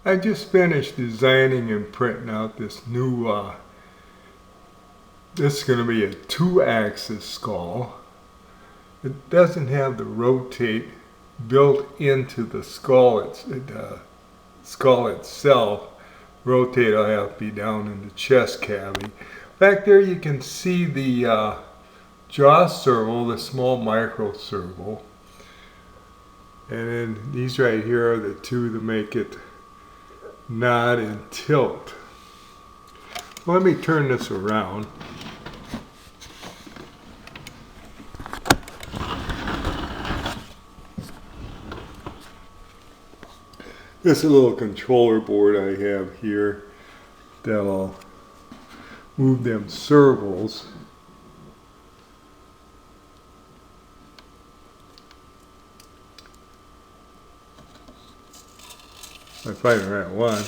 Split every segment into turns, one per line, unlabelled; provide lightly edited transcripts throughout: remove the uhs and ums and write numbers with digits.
I just finished designing and printing out this new, this is going to be a 2-axis skull. It doesn't have the rotate built into the skull. Skull itself. Rotate will have to be down in the chest cavity. Back there you can see the jaw servo, the small micro servo. And then these right here are the two that make it nod and tilt. Let me turn this around. This is a little controller board I have here that'll move them servos. I find the right one.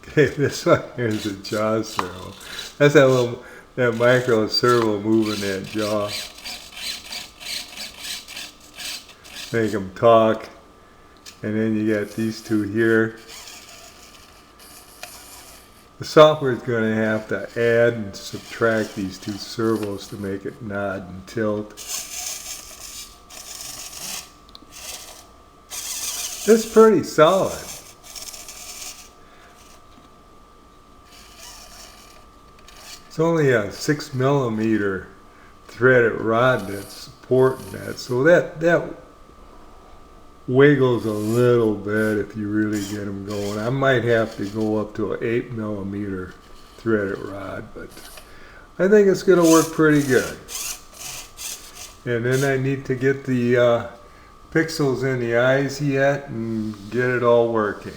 Okay, this one here is a jaw servo. That's that micro servo moving that jaw. Make them talk. And then you got these two here. The software is going to have to add and subtract these two servos to make it nod and tilt. It's pretty solid. It's only a 6mm threaded rod that's supporting that, so that wiggles a little bit if you really get them going. I might have to go up to an 8mm threaded rod, but I think it's going to work pretty good. And then I need to get the pixels in the eyes yet and get it all working.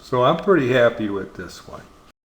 So I'm pretty happy with this one.